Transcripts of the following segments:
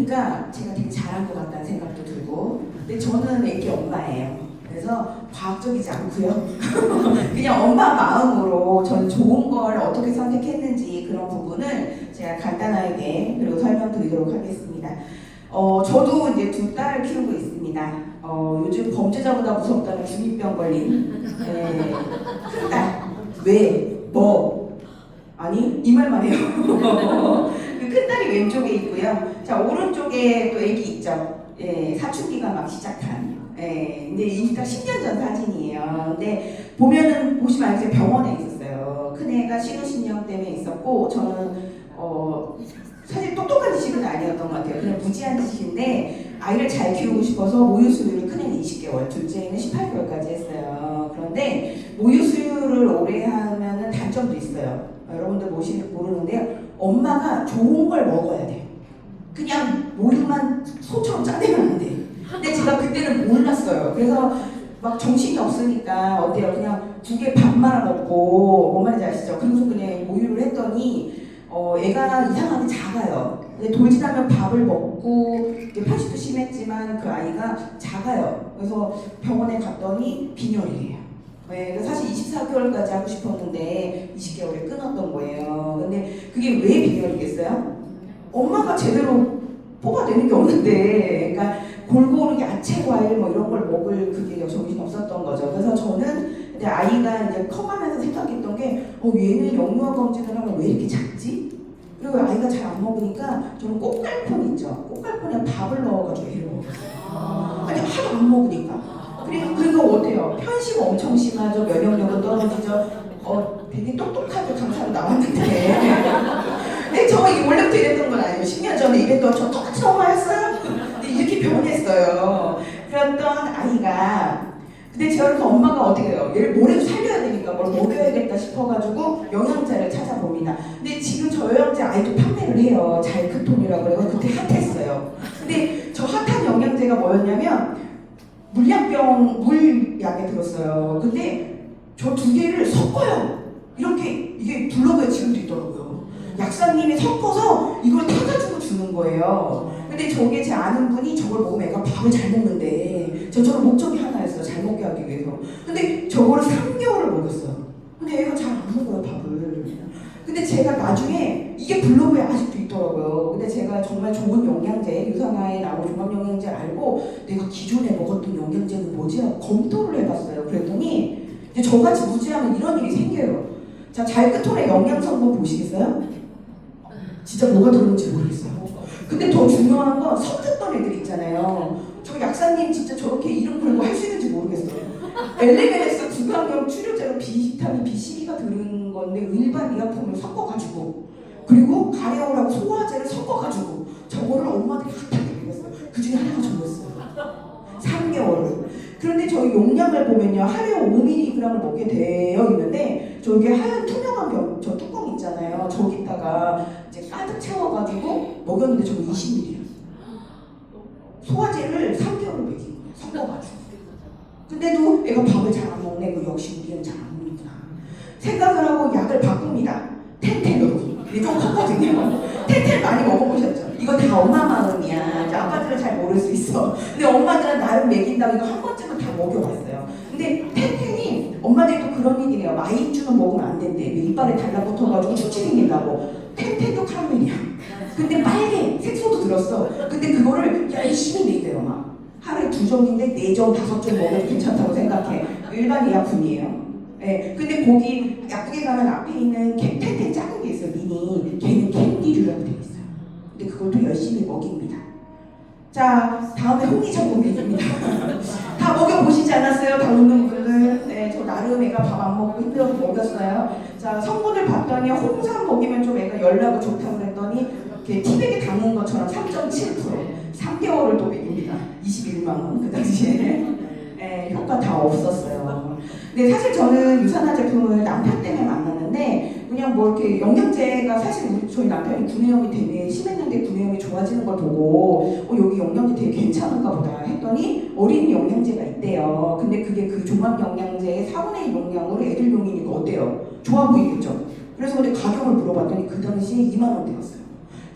보니까 제가 되게 잘한 것 같다는 생각도 들고, 근데 저는 애기 엄마예요. 그래서 과학적이지 않고요. 그냥 엄마 마음으로 저는 좋은 걸 어떻게 선택했는지 그런 부분을 제가 간단하게 그리고 설명드리도록 하겠습니다. 저도 이제 두 딸을 키우고 있습니다. 요즘 범죄자보다 무섭다는 중2병 걸린 큰 딸. 왜? 뭐? 아니 이 말만 해요. 그 큰 딸이 왼쪽에 있고요. 자 오른쪽에 또 애기 있죠. 사춘기가 막 시작한. 근데 이게 딱 10년 전 사진이에요. 근데 보시면 알겠어요. 병원에 있었어요. 큰애가 신우신경 때문에 있었고 저는 사실 똑똑한 지식은 아니었던 것 같아요. 그냥 무지한 지식인데 아이를 잘 키우고 싶어서 모유 수유를 큰애는 20개월, 둘째는 18개월까지 했어요. 그런데 모유 수유를 오래 하면은 단점도 있어요. 여러분들 모르는데요. 엄마가 좋은 걸 먹어야 돼요. 그냥 모유만 소처럼 짜내면 안 돼. 근데 제가 그때는 몰랐어요. 그래서 막 정신이 없으니까 어때요? 그냥 두 개 밥 말아 먹고 뭔 말인지 아시죠? 그래서 그냥 모유를 했더니 애가 이상하게 작아요. 근데 돌진하면 밥을 먹고 편식도 심했지만 그 아이가 작아요. 그래서 병원에 갔더니 빈혈이에요. 사실 24개월까지 하고 싶었는데 20개월에 끊었던 거예요. 근데 그게 왜 빈혈이겠어요? 엄마가 제대로 뽑아내는 게 없는데, 그러니까 골고루 야채, 과일 뭐 이런 걸 먹을 그게 정신 없었던 거죠. 그래서 저는 이제 아이가 이제 커가면서 생각했던 게, 얘는 영유아 검진을 하면 왜 이렇게 작지? 그리고 아이가 잘 안 먹으니까 저는 꽃갈콘 있죠. 꽃갈콘에 밥을 넣어가지고 애를 먹였어요. 아니 하도 안 먹으니까. 그리고 어때요? 편식 엄청 심하죠. 면역력은 떨어지죠. 되게 똑똑하게 강사로 나왔는데. 근데 저 이게 원래부터 이랬던 건 아니에요. 10년 전에 이랬던 저 똑같이 엄마였어요. 근데 이렇게 변했어요. 그랬던 아이가. 근데 제가 그래서 엄마가 어떻게 해요? 얘를 뭐라도 살려야 되니까 뭘 먹여야겠다 싶어가지고 영양제를 찾아봅니다. 근데 지금 저 영양제 아이도 판매를 해요. 자이크톤이라고 그래서 그때 핫했어요. 근데 저 핫한 영양제가 뭐였냐면 물약에 들었어요. 근데 저 두 개를 섞어요. 이렇게 이게 블로그에 지금도 있더라고요. 약사님이 섞어서 이걸 타가지고 주는 거예요. 근데 저게 제 아는 분이 저걸 먹으면 애가 밥을 잘 먹는데 저는 목적이 하나였어요. 잘 먹게 하기 위해서. 근데 저거를 3개월을 먹였어요. 근데 애가 잘 안 먹어요 밥을. 근데 제가 나중에 이게 블로그에 아직도 있더라고요. 근데 제가 정말 좋은 영양제, 유산화에 나온 종합영양제 알고 내가 기존에 먹었던 영양제는 뭐지? 검토를 해봤어요. 그랬더니 이제 저같이 무지하면 이런 일이 생겨요. 자, 자이크톤의 영양성분 보시겠어요? 진짜 뭐가 들었는지 모르겠어요. 근데 더 중요한 건 성적던 애들 있잖아요. 저 약사님 진짜 저렇게 이름 걸고 할 수 있는지 모르겠어요. 엘레멘에서 구강용 치료제로 비타민 B12가 들은 건데 일반 의약품을 섞어가지고 그리고 가려우라고 소화제를 섞어가지고 저거를 엄마들이 핫하게 먹였어요. 그 중에 하나가 저였어요. 3개월을. 그런데 저희 용량을 보면요 하루에 5mg을 먹게 되어 있는데 저기 하얀 투명한 저 뚜껑 있잖아요. 저기다가 이제 가득 채워가지고 먹였는데 저거 20mg예요. 소화제를 3개월을 먹인 거예요. 섞어가지고. 근데도 애가 밥을 잘 안 먹네. 그 역시 우리는 잘 안 먹는구나. 생각을 하고 약을 바꿉니다. 텐텐으로. 이게 좀 컸거든요. 텐텐 많이 먹어보셨죠? 이거 다 엄마 마음이야. 이제 아빠들은 잘 모를 수 있어. 근데 엄마들은 나름 먹인다고 이거 한 번쯤은 다 먹여봤어요. 근데 텐텐이 엄마들도 그런 얘기네요. 마이쮸는 먹으면 안 된대. 이빨에 달라붙어가지고 축치 생긴다고. 텐텐도 카라멜이야. 근데 빨개. 색소도 들었어. 근데 그거를 열심히 먹대요 막. 하루에 2점인데 4점, 5점 먹어도 괜찮다고 생각해. 일반 의약품이에요. 근데 거기 약국에 가면 앞에 있는 텐텐 작은 게 있어요. 미니. 걔는 캔디류라고 되어 있어요. 근데 그것도 열심히 먹입니다. 자, 다음에 홍기전공입니다. 다 먹여보시지 않았어요? 다 웃는 분들. 네, 저 나름 애가 밥 안 먹고 힘들어서 먹였어요. 자, 성분을 봤더니 홍삼 먹이면 좀 애가 열나고 좋다고 그랬더니 티백에 담은 것처럼 3.7% 3개월을 또 먹입니다. 21만 원 그 당시에. 효과 다 없었어요. 근데 사실 저는 유산화 제품을 남편 때문에 만났는데 그냥 뭐 이렇게 영양제가 사실 저희 남편이 구내염이 되게 심했는데 구내염이 좋아지는 걸 보고 여기 영양제 되게 괜찮은가 보다 했더니 어린이 영양제가 있대요. 근데 그게 그 종합 영양제의 4분의 1 용량으로 애들용이니까 어때요? 좋아 보이겠죠? 그래서 근데 가격을 물어봤더니 그 당시에 2만 원대였어요.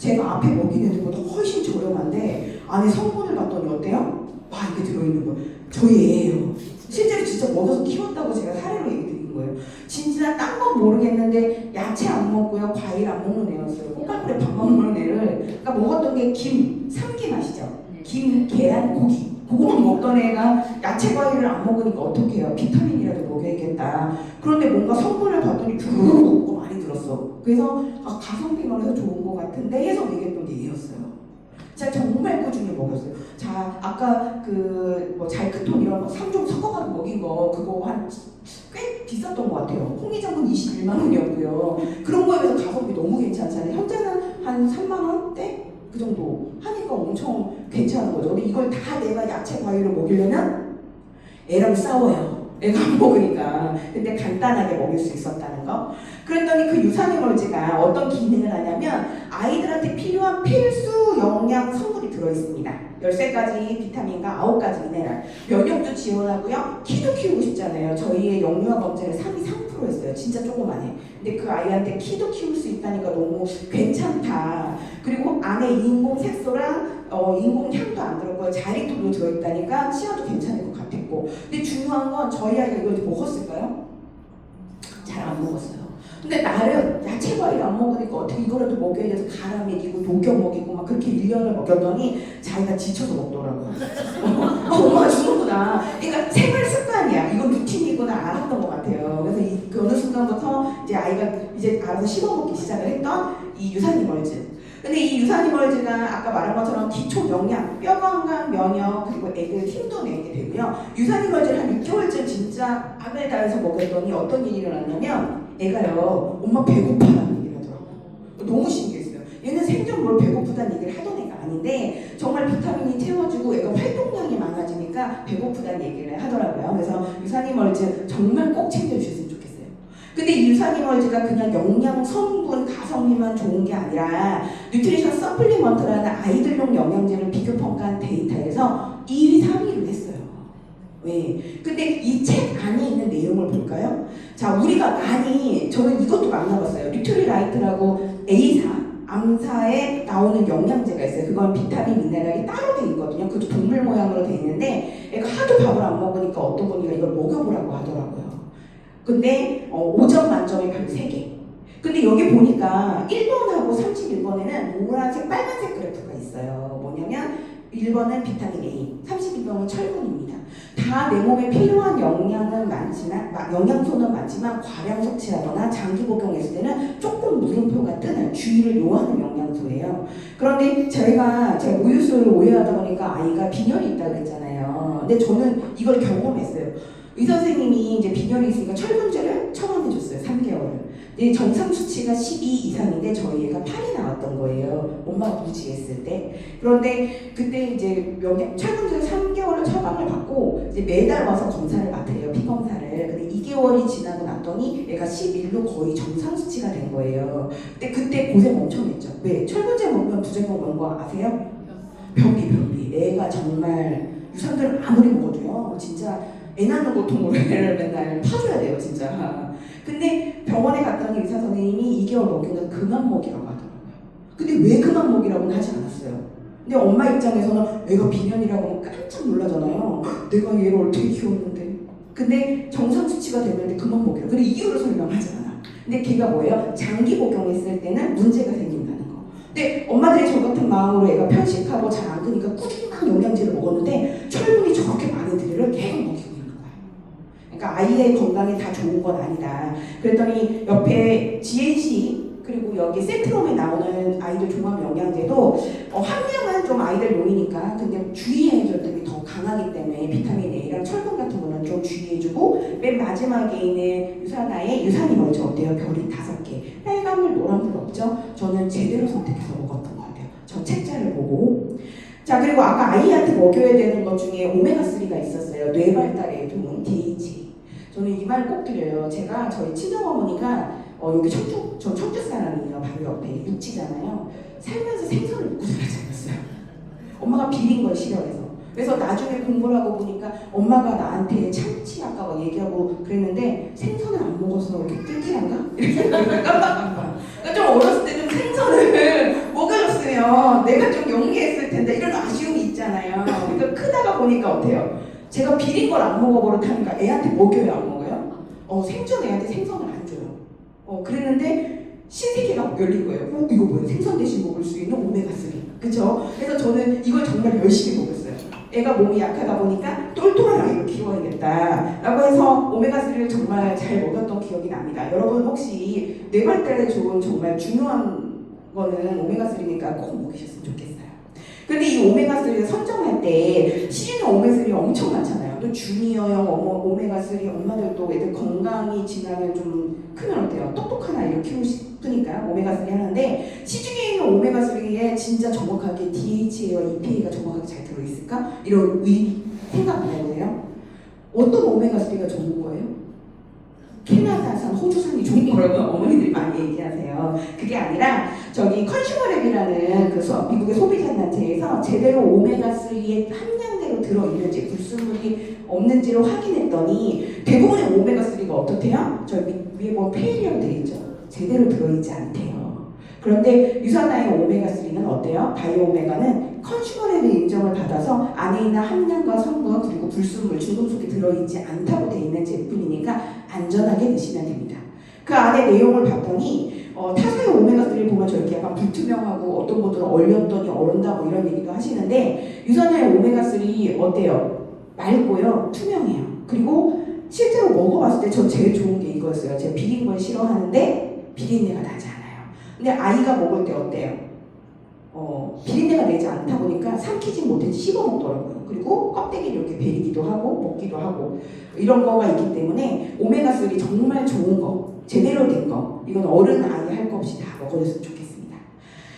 제가 앞에 먹이는 애들보다 훨씬 저렴한데 안에 성분을 봤더니 어때요? 와, 이게 들어있는 거예요. 저희 애예요. 실제로 진짜 먹여서 키웠다고 제가 사례로 얘기 드린 거예요. 진짜 딴 건 모르겠는데 야채 안 먹고요, 과일 안 먹는 애였어요. 꽃갈고리 밥 먹는 애를. 그러니까 먹었던 게 김, 삼김 아시죠? 김, 계란, 고기. 그거만 먹던 애가 야채 과일을 안 먹으니까 어떻게 해요? 비타민이라도 먹여야겠다. 그런데 뭔가 성분을 봤더니 주르륵 먹고 많이 들었어. 그래서 가성비만 좋은 것 같은데 해서 먹였던 게 얘였어요. 제가 정말 꾸준히 먹였어요. 자, 아까 뭐 잘크톤 이런 거 3종 섞어가지고 먹인 거 그거 꽤 비쌌던 것 같아요. 홍미장은 21만 원이었고요. 그런 거에 비해서 가성비 너무 괜찮잖아요. 현재는 한 3만 원대? 그 정도 하니까 엄청 괜찮은 거죠. 근데 이걸 다 내가 야채 과일을 먹이려면 애랑 싸워요. 애가 안 먹으니까. 근데 간단하게 먹일 수 있었다는 거. 그랬더니 그 유산균물질가 어떤 기능을 하냐면 아이들한테 필요한 필수 영양 성분이 들어있습니다. 13가지 비타민과 9가지 미네랄. 면역도 지원하고요. 키도 키우고 싶잖아요. 저희의 영유아 범죄는 3위 3%였어요. 진짜 조그만해. 근데 그 아이한테 키도 키울 수 있다니까 너무 괜찮다. 그리고 안에 인공 색소랑 인공 향도 안 들었고요. 자리도도 들어있다니까 치아도 괜찮을 것 같았고. 근데 중요한 건 저희 아이가 이걸 먹었을까요? 잘 안 먹었어요. 근데 나름 야채 과일 안 먹으니까 어떻게 이거라도 먹여야 돼서 갈아 먹이고 녹여 먹이고 막 그렇게 1년을 먹였더니 자기가 지쳐서 먹더라고요. 엄마가 주는구나. 그러니까 생활 습관이야. 이건 루틴이구나 알았던 것 같아요. 그래서 그 어느 순간부터 이제 아이가 이제 알아서 씹어 먹기 시작을 했던 이 유산균물질. 근데 이 유산균물질은 아까 말한 것처럼 기초 영양, 뼈 건강, 면역, 그리고 애들 힘도 내게 되고요. 유산균물질 한 6개월쯤 진짜 악을 다해서 먹였더니 어떤 일이 일어났냐면 애가요, 엄마 배고파라는 얘기를 하더라고요. 너무 신기했어요. 얘는 생전 뭘 배고프다는 얘기를 하던 애가 아닌데 정말 비타민이 채워주고 애가 활동량이 많아지니까 배고프다는 얘기를 하더라고요. 그래서 유산균물질 정말 꼭 챙겨주셨으면 좋겠어요. 근데 이 유산균물질가 그냥 영양 성분 가성비만 좋은 게 아니라 뉴트리션 서플리먼트라는 아이들용 영양제를 비교 평가한 데이터에서 2위, 3위를 했어요. 왜? 근데 이 책 안에 있는 내용을 볼까요? 자, 우리가 많이 저는 이것도 만나봤어요. 뉴트리라이트라고 A사, 암사에 나오는 영양제가 있어요. 그건 비타민, 미네랄이 따로 돼 있거든요. 그것도 동물 모양으로 돼 있는데 애가 하도 밥을 안 먹으니까 어떤 분이가 이걸 먹여보라고 하더라고요. 근데 5점 만점에 별 3개. 근데 여기 보니까 1번하고 31번에는 노란색, 빨간색 그래프가 있어요. 뭐냐면 1번은 비타민 A, 32번은 철분입니다. 다 내 몸에 필요한 영양은 많지만, 영양소는 많지만 과량 섭취하거나 장기 복용했을 때는 조금 물음표가 뜨는 주의를 요하는 영양소예요. 그런데 제가 우유수를 오해하다 보니까 아이가 빈혈이 있다고 그랬잖아요. 근데 저는 이걸 경험했어요. 의사 선생님이 이제 빈혈이 있으니까 철분제를 처방해줬어요. 3개월을. 정상 수치가 12 이상인데 저희 애가 8이 나왔던 거예요. 엄마가 무지했을 때. 그런데 그때 이제 철분제를 3개월을 처방을 받고 이제 매달 와서 검사를 맡아요. 피 검사를. 근데 2개월이 지나고 났더니 애가 11로 거의 정상 수치가 된 거예요. 근데 그때 고생 엄청 했죠. 왜? 철분제 먹으면 부작용 오는 거 아세요? 변비. 애가 정말 유산균을 아무리 먹어도요. 진짜 애 낳는 고통으로 애를 맨날 파줘야 돼요, 진짜. 근데 병원에 갔더니 의사 선생님이 2개월 먹이면 그만 먹이라고 하더라고요. 근데 왜 그만 먹이라고는 하지 않았어요. 근데 엄마 입장에서는 애가 비년이라고 하면 깜짝 놀라잖아요. 내가 얘를 어떻게 키웠는데. 근데 정상 수치가 되면 그만 먹이라. 근데 이유를 설명하지 않아. 근데 걔가 뭐예요? 장기 복용했을 때는 문제가 생긴다는 거. 근데 엄마들이 저 같은 마음으로 애가 편식하고 잘 안 크니까 꾸준한 영양제를 먹었는데 철분이 저렇게 많은 들을 계속 먹이고 그러니까 아이의 건강에 다 좋은 건 아니다. 그랬더니 옆에 GNC 그리고 여기 세트롬에 나오는 아이들 종합 영양제도 함량은 좀 아이들 용이니까 근데 주의해줘야 더 강하기 때문에 비타민 A랑 철분 같은 거는 좀 주의해주고 맨 마지막에 있는 유산화의 유산균물질 어때요? 별이 5개. 빨간물, 노란물 없죠? 저는 제대로 선택해서 먹었던 것 같아요. 저 책자를 보고. 자, 그리고 아까 아이한테 먹여야 되는 것 중에 오메가3가 있었어요. 뇌 발달에 도움, DHA. 저는 이 말 꼭 드려요. 제가 저희 친정어머니가 여기 저 청주 사람이에요. 바로 옆에 육지잖아요. 살면서 생선을 먹고 살지 않았어요. 엄마가 비린 걸 싫어해서. 그래서 나중에 공부를 하고 보니까 엄마가 나한테 참치 아까 막 얘기하고 그랬는데 생선을 안 먹어서 이렇게 뜰기란가? 이렇게 깜빡깜빡. 그러니까 좀 어렸을 때 좀 생선을 먹여줬어요. 크면 내가 좀 용기했을 텐데 이런 아쉬움이 있잖아요. 그러니까 크다가 보니까 어때요? 제가 비린 걸 안 먹어버릇하니까 애한테 먹여요, 안 먹어요? 생전 애한테 생선을 안 줘요. 그랬는데 신세계가 열린 거예요. 이거 뭐야? 생선 대신 먹을 수 있는 오메가3. 그쵸? 그래서 저는 이걸 정말 열심히 먹었어요. 애가 몸이 약하다 보니까 똘똘한 아이를 키워야겠다 라고 해서 오메가3를 정말 잘 먹였던 기억이 납니다. 여러분 혹시 뇌 발달에 좋은 정말 중요한 거는 오메가3니까 꼭 먹이셨으면 좋겠어요. 근데 이 오메가3를 선정할 때 시중에 오메가3 엄청 많잖아요. 또 주니어형 오메가3 엄마들도 애들 건강이 지나면 좀 크면 어때요? 똑똑한 아이를 키우고 싶으니까 오메가3 하는데 시중에 있는 오메가3에 진짜 정확하게 DHA와 EPA가 정확하게 잘 들어있을까? 이런 생각 해보세요. 어떤 오메가3가 좋은 거예요? 캐나다산, 호주산이 좋은 거라고 어머니들이 많이 얘기하세요. 그게 아니라 저기 컨슈머랩이라는 그 미국의 소비자단체에서 제대로 오메가3의 함량대로 들어있는지 불순물이 없는지를 확인했더니 대부분의 오메가3가 어떻대요? 저 위에 보면 페일이라고 되어 있죠. 제대로 들어있지 않대요. 그런데 유산화의 오메가3는 어때요? 바이오오메가는 컨슈머랩의 인정을 받아서 안에 있는 함량과 성분 그리고 불순물, 중금속이 들어있지 않다고 되어 있는 제품이니까 안전하게 드시면 됩니다. 그 안에 내용을 봤더니 타사의 오메가3를 보면 저렇게 약간 불투명하고 어떤 분들은 얼렸더니 얼은다 뭐 이런 얘기도 하시는데 유산화의 오메가3 어때요? 맑고요, 투명해요. 그리고 실제로 먹어봤을 때 전 제일 좋은 게 이거였어요. 제가 비린 걸 싫어하는데 비린내가 나지 않아요. 근데 아이가 먹을 때 어때요? 비린내가 내지 않다 보니까 삼키지 못해 씹어 먹더라고요. 그리고 껍데기를 이렇게 베리기도 하고 먹기도 하고 이런 거가 있기 때문에 오메가3 정말 좋은 거, 제대로 된 거, 이건 어른 아이 할 거 없이 다 먹어줬으면 좋겠습니다.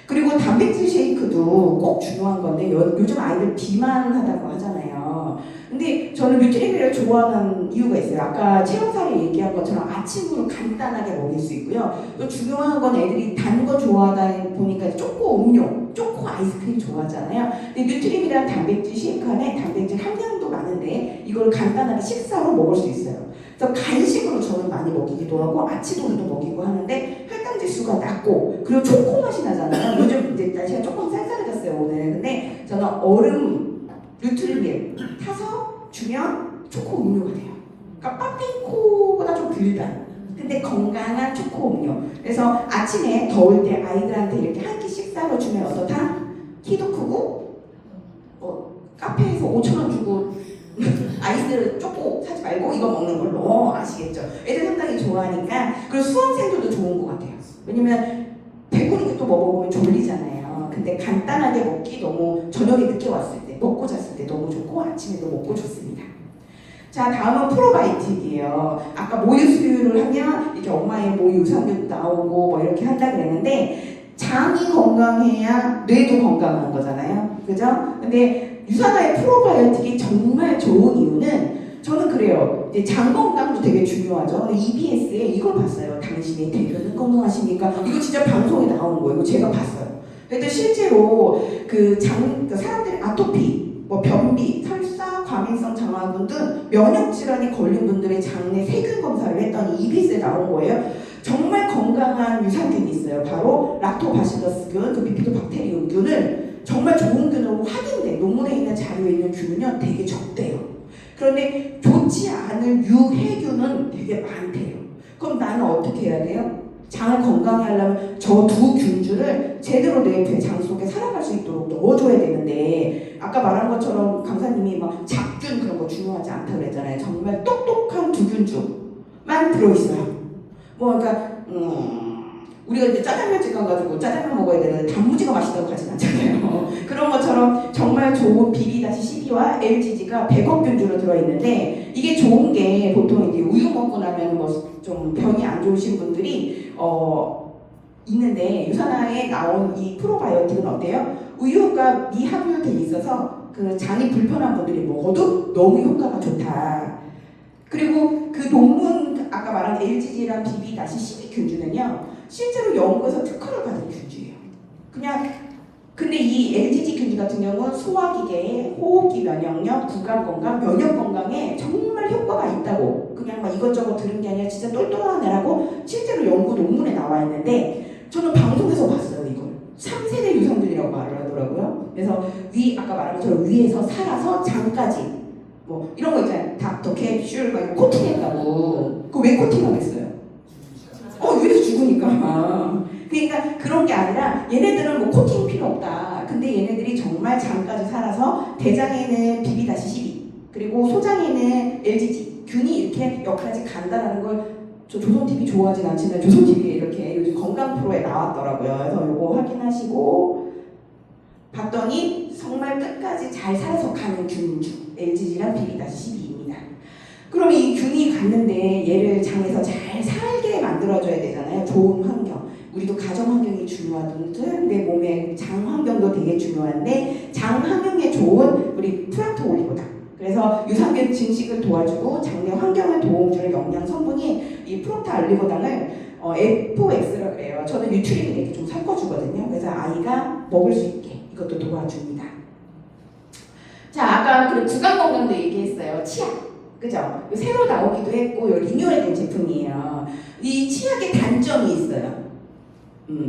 그리고 단백질 쉐이크도 꼭 중요한 건데 요즘 아이들 비만하다고 하잖아요. 근데 저는 뉴트리미를 좋아하는 이유가 있어요. 아까 체험사를 얘기한 것처럼 아침으로 간단하게 먹일 수 있고요. 또 중요한 건 애들이 단 거 좋아하다 보니까 초코 음료, 초코 아이스크림 좋아하잖아요. 근데 뉴트리미라는 단백질 쉐이크 안에 단백질 함량도 많은데 이걸 간단하게 식사로 먹을 수 있어요. 그래서 간식으로 저는 많이 먹이기도 하고 아침으로도 먹이고 하는데 혈당 지수가 낮고 그리고 초코 맛이 나잖아요. 요즘 이제 날씨가 조금 쌀쌀해졌어요 오늘. 근데 저는 얼음 뉴트리밀 타서 주면 초코 음료가 돼요. 그러니까 빠삐코보다 좀 덜다. 근데 건강한 초코 음료. 그래서 아침에 더울 때 아이들한테 이렇게 한 끼 식사로 주면 어떻다? 키도 크고 카페에서 5,000원 주고 아이스를 초코 사지 말고 이거 먹는 걸로 아시겠죠? 애들 상당히 좋아하니까. 그리고 수험생들도 좋은 것 같아요. 왜냐면 배부르게 또 먹어보면 졸리잖아요. 근데 간단하게 먹기 너무 저녁에 늦게 왔을 때 먹고 잤을 때 너무 좋고 아침에도 먹고 좋습니다. 자, 다음은 프로바이오틱이에요. 아까 모유 수유를 하면 이렇게 엄마의 모유 유산균 나오고 뭐 이렇게 한다 그랬는데 장이 건강해야 뇌도 건강한 거잖아요. 그죠? 근데 유산화의 프로바이오틱이 정말 좋은 이유는 저는 그래요. 이제 장 건강도 되게 중요하죠. 근데 EBS에 이걸 봤어요. 당신의 대변은 건강하십니까? 이거 진짜 방송에 나오는 거예요. 이거 제가 봤어요. 근데 실제로 그 사람들이 아토피, 뭐 변비, 설사, 과민성 장화근 등 면역 질환이 걸린 분들의 장내 세균 검사를 했더니 EBS에 나온 거예요. 정말 건강한 유산균이 있어요. 바로 락토바실러스균, 그 비피도박테리움균을 정말 좋은 균으로 확인된 논문에 있는 자료에 있는 균은요 되게 적대요. 그런데 좋지 않은 유해균은 되게 많대요. 그럼 나는 어떻게 해야 돼요? 장을 건강히 하려면 저 두 균주를 제대로 내 장 속에 살아갈 수 있도록 넣어줘야 되는데 아까 말한 것처럼 강사님이 막 잡균 그런 거 중요하지 않다고 그랬잖아요. 정말 똑똑한 두 균주만 들어있어요. 뭐 그러니까 우리가 이제 짜장면집 가가지고 짜장면 먹어야 되는데 단무지가 맛있다고 가진 않잖아요. 그런 것처럼 정말 좋은 BB-12와 LGG가 100억 균주로 들어있는데 이게 좋은 게 보통 이제 우유 먹고 나면 뭐 좀 병이 안 좋으신 분들이 있는데 유산화에 나온 이 프로바이오틱은 어때요? 우유가 미함유돼 있어서 그 장이 불편한 분들이 먹어도 너무 효과가 좋다. 그리고 그 논문 아까 말한 LGG랑 BB-12 균주는요 실제로 연구에서 특허를 받은 균주예요. 근데 이 LGG 균주 같은 경우는 소화기계, 호흡기 면역력, 구강 건강, 면역 건강에 정말 효과가 있다고 그냥 막 이것저것 들은 게 아니라 진짜 똘똘한 애라고 실제로 연구 논문에 나와 있는데 저는 방송에서 봤어요 이걸. 3세대 유산균이라고 장이라고 말을 하더라고요. 그래서 아까 말한 것처럼 위에서 살아서 장까지 뭐 이런 거 있잖아요. 닥터 캡슐 막 이거 코팅했다고. 그거 왜 코팅하겠어요? 위에서 죽으니까. 그러니까 그런 게 아니라 얘네들은 뭐 코팅 필요 없다. 근데 얘네들이 정말 장까지 살아서 대장에는 BB-12 그리고 소장에는 LGG 균이 이렇게 여기까지 간다라는 걸 저 조선TV 좋아하진 않지만 조선TV에 이렇게 요즘 건강 프로에 나왔더라고요. 그래서 요거 확인하시고 봤더니 정말 끝까지 잘 살아서 가는 균주 LGG랑 BB-12입니다. 그럼 이 균이 갔는데 얘를 장에서 잘 살게 만들어줘야 되잖아요. 좋은 환경. 우리도 가정 환경이 중요하듯 내 몸의 장 환경도 되게 중요한데 장 환경에 좋은 우리 프락토 올리고당. 그래서 유산균 증식을 도와주고 장내 환경을 도움주는 영양 성분이 이 프록타 올리고당을 F4X라 그래요. 저는 뉴트리를 이렇게 좀 섞어주거든요. 그래서 아이가 먹을 수 있게 이것도 도와줍니다. 자, 아까 그 구강 건강도 얘기했어요. 치약. 그죠? 새로 나오기도 했고 리뉴얼된 제품이에요. 이 치약의 단점이 있어요.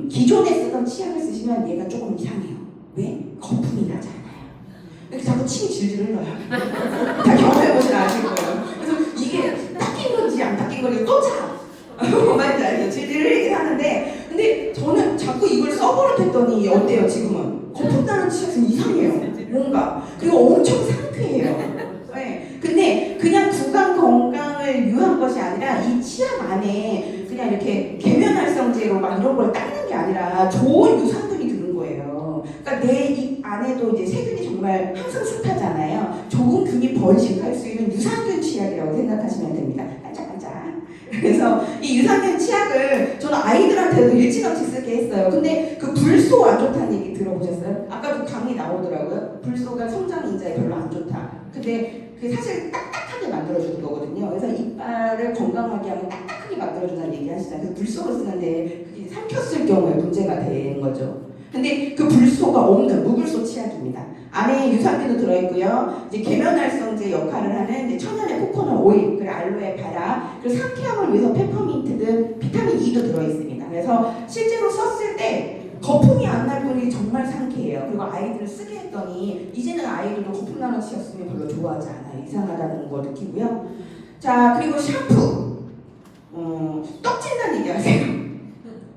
기존에 쓰던 치약을 쓰시면 얘가 조금 이상해요. 왜? 거품이 나잖아요. 이렇게 자꾸 침이 질질 흘러요. 다 경험해보시면 아실 거예요. 그래서 이게 닦인 건지 안 닦인 건지 또 차. 뭔지 알죠? 질질 흘리긴 하는데 근데 저는 자꾸 이걸 써버릇했더니 어때요 지금은? 거품 나는 치약은 이상해요. 뭔가. 그리고 엄청 상쾌해요. 네. 근데 그냥 구강 건강을 위한 것이 아니라 이 치약 안에 그냥 이렇게 계면활성제로 막 이런 걸 닦는 게 아니라 좋은 유산균이 드는 거예요. 그러니까 내 입 안에도 이제 세균이 정말 항상 습하잖아요. 좋은 균이 번식할 수 있는 유산균 치약이라고 생각하시면 됩니다. 반짝반짝. 그래서 이 유산균 치약을 저는 아이들한테도 일찌감치 쓰게 했어요. 근데 그 불소 안 좋다는 얘기 들어보셨어요? 아까도 강의 나오더라고요. 불소가 성장 인자에 별로 안 좋다. 근데 그게 사실 딱딱하게 만들어주는 거거든요. 그래서 이빨을 건강하게 하면 딱딱하게 만들어준다는 얘기 하시잖아요. 그래서 불소를 쓰는데 그게 삼켰을 경우에 문제가 되는 거죠. 근데 그 불소가 없는 무불소 치약입니다. 안에 유산균도 들어있고요. 이제 계면활성제 역할을 하는 이제 천연의 코코넛 오일, 그리고 알로에 바라, 그리고 상쾌함을 위해서 페퍼민트 등 비타민 E도 들어있습니다. 그래서 실제로 썼을 때 거품이 안 날 뿐이 정말 상쾌해요. 그리고 아이들을 쓰게 했더니 이제는 아이들도 거품 나는 치약 쓰면 별로 좋아하지 않아요. 이상하다는 거 느끼고요. 자, 그리고 샴푸. 떡진다는 얘기 하세요.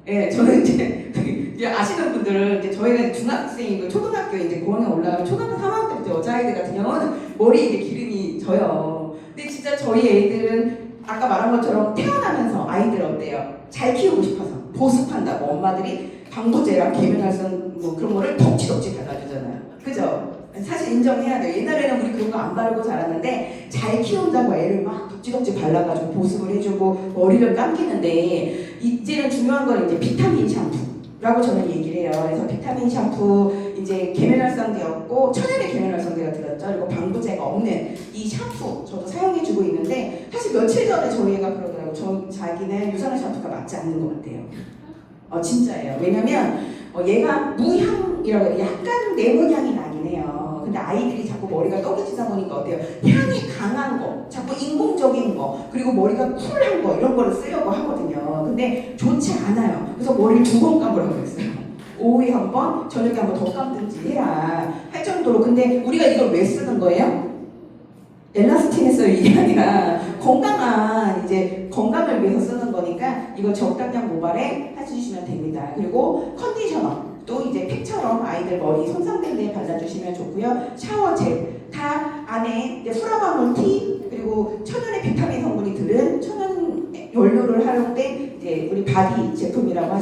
예, 저는 이제 아시는 분들은 이제 저희가 중학생이고 초등학교 이제 고학년 올라가면 초등학교 3학년 때부터 여자아이들 같은 경우는 머리에 이제 기름이 져요. 근데 진짜 저희 애들은 아까 말한 것처럼 태어나면서 아이들 어때요? 잘 키우고 싶어서 보습한다고 엄마들이 방부제랑 계면활성 뭐 그런 거를 덕지덕지 발라주잖아요. 그죠? 사실 인정해야 돼요. 옛날에는 우리 그런 거 안 바르고 자랐는데 잘 키운다고 애를 막 덕지덕지 발라가지고 보습을 해주고 머리를 감기는데 이제는 중요한 건 이제 비타민 샴푸라고 저는 얘기를 해요. 그래서 비타민 샴푸 이제 계면활성제였고 천연의 계면활성제가 들었죠. 그리고 방부제가 없는 이 샴푸 저도 사용해주고 있는데 사실 며칠 전에 저희 애가 그러더라고요. 자기는 유산화 샴푸가 맞지 않는 것 같아요. 진짜예요. 왜냐면 얘가 무향이라고 해요. 약간 레몬향이 나긴 해요. 근데 아이들이 자꾸 머리가 떡해지다 보니까 어때요? 향이 강한 거, 자꾸 인공적인 거, 그리고 머리가 쿨한 거 이런 거를 쓰려고 하거든요. 근데 좋지 않아요. 그래서 머리를 2번 감으라고 했어요. 오후에 한 번, 저녁에 한 번 더 감든지 해라 할 정도로. 근데 우리가 이걸 왜 쓰는 거예요? 엘라스틴에서 이게 아니라 건강한 이제 건강을 위해서 쓰는 거니까 이거 적당량 모발에 해주시면 됩니다. 그리고 컨디셔너 또 이제 팩처럼 아이들 머리 손상된 데에 발라주시면 좋고요. 샤워젤 다 안에 이제 프라바놀티 그리고 천연의 비타민 성분이 들은 천연 연료를 활용된 이제 우리 바디 제품이라고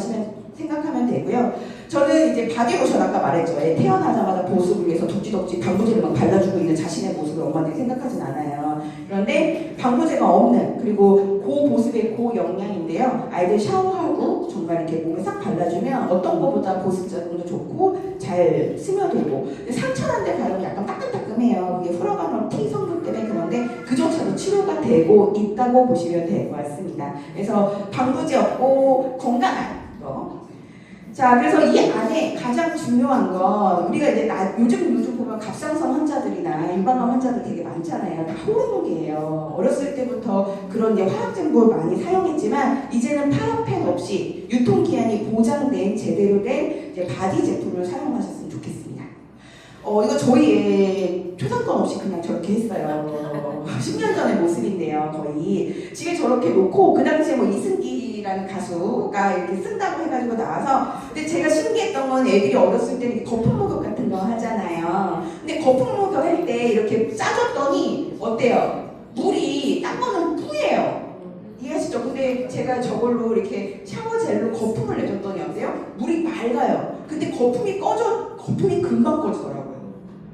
생각하면 되고요. 저는 이제 바디로션 아까 말했죠. 태어나자마자 보습을 위해서 덕지덕지 방부제를 막 발라주고 있는 자신의 모습을 엄마들이 생각하진 않아요. 그런데 방부제가 없는 그리고 고보습의 고영양인데요. 아이들 샤워하고 정말 이렇게 몸에 싹 발라주면 어떤 것보다 보습 작용도 좋고 잘 스며들고 상처난 데 바르면 약간 따끔따끔해요. 그게 프로바놀 T 성분 때문에 그런데 그조차도 치료가 되고 있다고 보시면 될 것 같습니다. 그래서 방부제 없고 건강한 거. 자, 그래서 이 안에 가장 중요한 건 우리가 이제 요즘 보면 갑상선 환자들이나 유방암 환자들 되게 많잖아요. 다 호르몬이에요. 어렸을 때부터 그런 이제 화학제품을 많이 사용했지만 이제는 파라펜 없이 유통기한이 굉장히 보장된 제대로 된 이제 바디 제품을 사용하셨으면 좋겠습니다. 이거 저희의 초상권 없이 그냥 저렇게 했어요. 10년 전의 모습인데요, 거의. 집에 저렇게 놓고, 그 당시에 뭐 이승기라는 가수가 이렇게 쓴다고 해가지고 나와서, 근데 제가 신기했던 건 애들이 어렸을 때 이렇게 거품 목욕 같은 거 하잖아요. 근데 거품 목욕 할 때 이렇게 짜줬더니, 어때요? 물이 딴 거는 뿌예요. 이해하시죠? 근데 제가 저걸로 이렇게 샤워젤로 거품을 내줬더니 어때요? 물이 맑아요. 근데 거품이 금방 꺼지더라고요.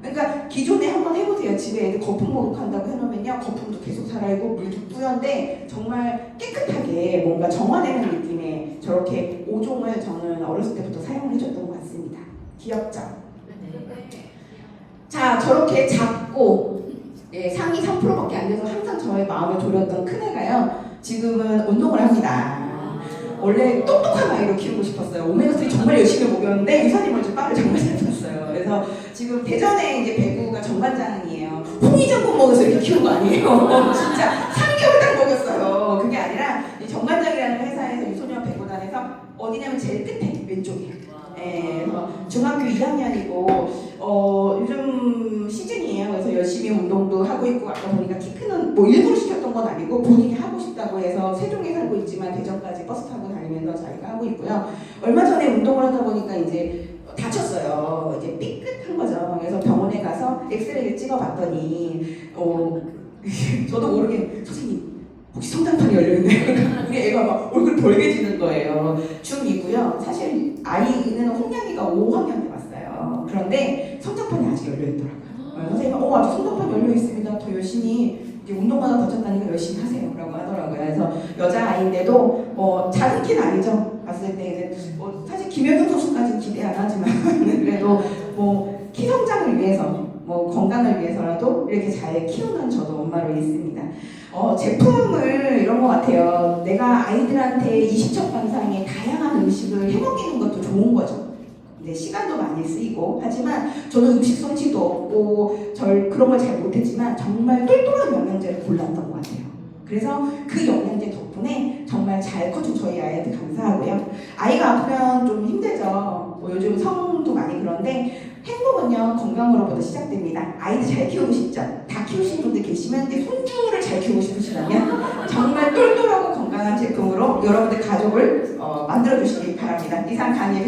그러니까 기존에 한번 해보세요. 집에 애들 거품 목욕한다고 해놓으면요, 거품도 계속 살아있고 물도 뿌연데 정말 깨끗하게 뭔가 정화되는 느낌의 저렇게 5종을 저는 어렸을 때부터 사용을 해줬던 것 같습니다. 귀엽죠? 자, 저렇게 작고 상위 3%밖에 안 돼서 항상 저의 마음을 졸였던 큰애가요, 지금은 운동을 합니다. 원래 똑똑한 아이로 키우고 싶었어요. 오메가3 정말 열심히 먹였는데 유산이 먼저 빵을 정말 잘 탔어요. 그래서 지금 대전에 이제 배구가 정관장이에요. 홍이전국 먹여서 이렇게 키운 거 아니에요. 진짜 3개월 딱 먹였어요. 그게 아니라 이 정관장이라는 회사에서 유소년 배구단에서 어디냐면 제일 끝에 왼쪽이에요. 그래서 중학교 2학년이고 요즘 시즌이에요. 그래서 열심히 운동도 하고 있고, 아까 보니까 키 크는 뭐 일부러 시켰던 건 아니고 본인이 하고 싶다고 해서 세종에 살고 있지만 대전까지 버스 타고 다니면서 자기가 하고 있고요. 얼마 전에 운동을 하다 보니까 이제 다쳤어요. 이제 삐끗한 거죠. 그래서 병원에 가서 엑스레이를 찍어봤더니 저도 모르게 선생님 혹시 성장판이 열려있나요? 우리 애가 막 얼굴 벌개지는 거예요. 중2고요. 사실 아이는 홍양이가 5학년 때 왔어요. 그런데 성장판이 아직 열려있더라고요. 선생님이 아직 성장판 열려있습니다. 더 열심히 이제 운동마다 다쳤다니까 열심히 하세요 라고 하더라고요. 그래서 여자아이인데도 작은 키는 아니죠. 봤을 때 이제 사실 김연경 선수까지는 기대 안 하지만 그래도 키 성장을 위해서 건강을 위해서라도 이렇게 잘 키우는 저도 엄마로 있습니다. 제품을 이런 것 같아요. 내가 아이들한테 20첩 반상의 다양한 음식을 해먹이는 것도 좋은 거죠. 근데 시간도 많이 쓰이고 하지만 저는 음식 솜씨도 없고 그런 걸 잘 못했지만 정말 똘똘한 영양제를 골랐던 것 같아요. 그래서 그 영양제 덕분에 정말 잘 커준 저희 아이한테 감사하고요. 아이가 아프면 좀 힘들죠. 요즘 성도 많이 그런데 행복은요, 건강으로부터 시작됩니다. 아이들 잘 키우고 싶죠? 다 키우신 분들 계시면 이제 손주를 잘 키우고 싶으시다면 정말 똘똘하고 건강한 제품으로 여러분들 가족을 만들어 주시기 바랍니다. 이상 강의를